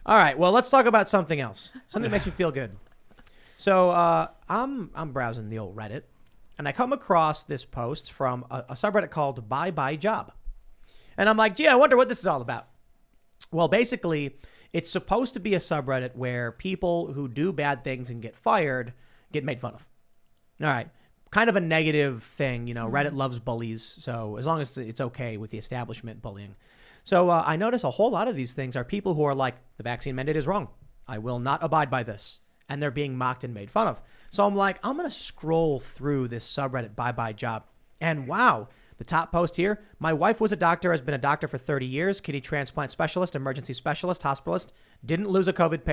All right, well, let's talk about something else. Something that makes me feel good. So I'm browsing the old Reddit, and I come across this post from a subreddit called Bye Bye Job. And I'm like, gee, I wonder what this is all about. Well, basically, it's supposed to be a subreddit where people who do bad things and get fired get made fun of. All right. Kind of a negative thing. You know, Reddit loves bullies. So as long as it's okay with the establishment bullying. So I notice a whole lot of these things are people who are like, the vaccine mandate is wrong. I will not abide by this. And they're being mocked and made fun of. So I'm like, I'm going to scroll through this subreddit Bye Bye Job. And wow, the top post here. My wife was a doctor, has been a doctor for 30 years, kidney transplant specialist, emergency specialist, hospitalist, didn't lose a COVID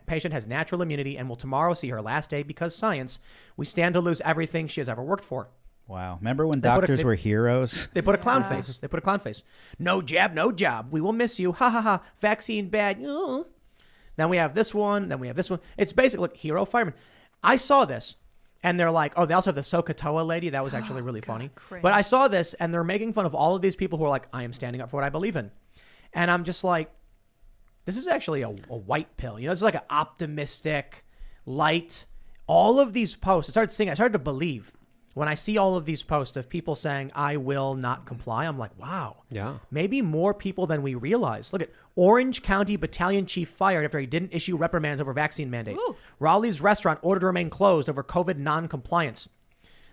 patient, has natural immunity, and will tomorrow see her last day because science. We stand to lose everything she has ever worked for. Wow. Remember when doctors were heroes? They put a clown face. They put a clown face. No jab, no job. We will miss you. Ha ha ha. Vaccine bad. Then we have this one. Then we have this one. It's basically like hero fireman. I saw this. And they're like, oh, they also have the SoCatoa lady. That was actually really funny. Crazy. But I saw this, and they're making fun of all of these people who are like, I am standing up for what I believe in. And I'm just like, this is actually a white pill. You know, it's like an optimistic, light. All of these posts, I started to believe. When I see all of these posts of people saying, I will not comply, I'm like, wow. Yeah. Maybe more people than we realize. Look at Orange County Battalion Chief fired after he didn't issue reprimands over vaccine mandate. Ooh. Raleigh's restaurant ordered to remain closed over COVID non-compliance.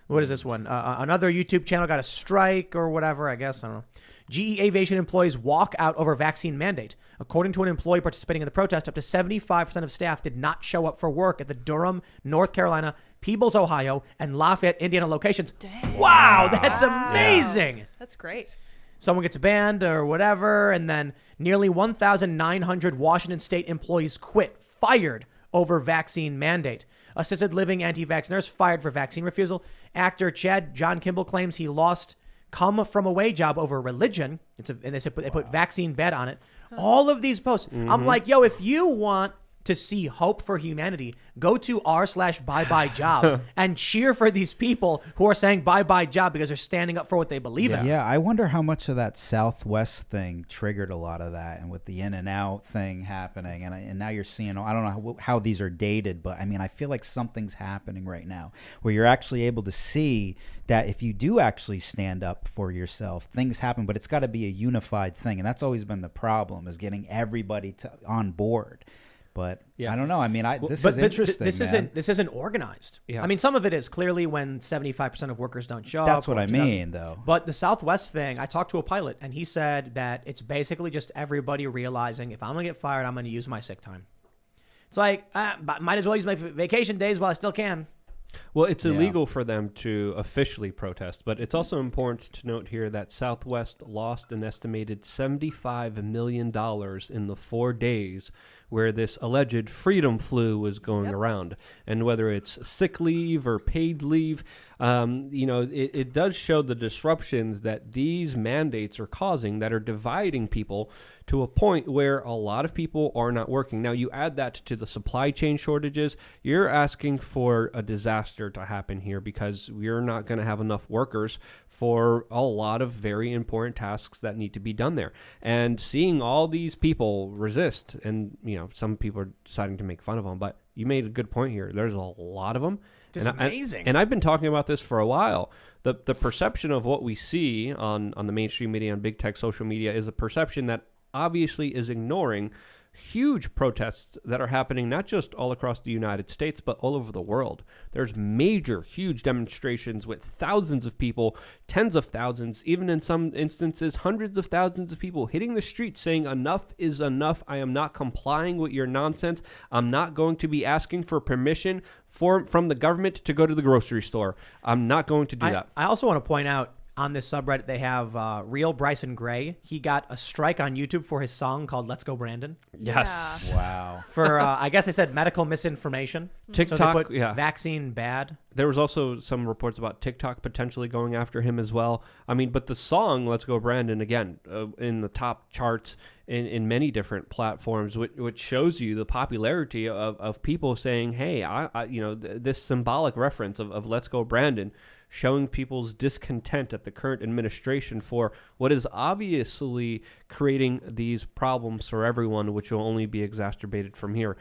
What is this one? Another YouTube channel got a strike or whatever, I guess. I don't know. GE Aviation employees walk out over vaccine mandate. According to an employee participating in the protest, up to 75% of staff did not show up for work at the Durham, North Carolina, Peebles, Ohio, and Lafayette, Indiana locations. Dang. Wow, that's amazing. That's great. Someone gets banned or whatever, and then nearly 1,900 Washington state employees fired over vaccine mandate. Assisted living anti-vax nurse fired for vaccine refusal. Actor Chad John Kimball claims he lost come from away job over religion. And they put vaccine bad on it. All of these posts. I'm like, yo, if you want to see hope for humanity, go to r/bye-bye-job and cheer for these people who are saying bye-bye job because they're standing up for what they believe in. Yeah, I wonder how much of that Southwest thing triggered a lot of that, and with the in and out thing happening, and now you're seeing, I don't know how these are dated, but I mean, I feel like something's happening right now where you're actually able to see that if you do actually stand up for yourself, things happen, but it's got to be a unified thing, and that's always been the problem, is getting everybody on board. But I don't know. I mean, this is interesting. This isn't organized. Yeah. I mean, some of it is clearly when 75% of workers don't show up. That's what I mean, though. But the Southwest thing, I talked to a pilot, and he said that it's basically just everybody realizing if I'm going to get fired, I'm going to use my sick time. It's like, might as well use my vacation days while I still can. Well, it's illegal for them to officially protest, but it's also important to note here that Southwest lost an estimated $75 million in the 4 days where this alleged freedom flu was going around. And whether it's sick leave or paid leave, it does show the disruptions that these mandates are causing that are dividing people to a point where a lot of people are not working. Now, you add that to the supply chain shortages, you're asking for a disaster to happen here because we're not going to have enough workers for a lot of very important tasks that need to be done there. And seeing all these people resist, and some people are deciding to make fun of them, but you made a good point here. There's a lot of them. It's amazing. And I've been talking about this for a while. The perception of what we see on the mainstream media, on big tech social media, is a perception that obviously is ignoring huge protests that are happening not just all across the United States, but all over the world. There's major, huge demonstrations with thousands of people, tens of thousands, even in some instances, hundreds of thousands of people hitting the streets saying enough is enough. I am not complying with your nonsense. I'm not going to be asking for permission from the government to go to the grocery store. I'm not going to do that. I also want to point out, on this subreddit, they have Real Bryson Gray. He got a strike on YouTube for his song called Let's Go Brandon. Yes. Yeah. Wow. For, I guess they said medical misinformation. TikTok, so they put yeah. vaccine bad. There was also some reports about TikTok potentially going after him as well. I mean, but the song Let's Go Brandon, again, in the top charts in many different platforms, which shows you the popularity of people saying, hey, this symbolic reference of Let's Go Brandon showing people's discontent at the current administration for what is obviously creating these problems for everyone, which will only be exacerbated from here.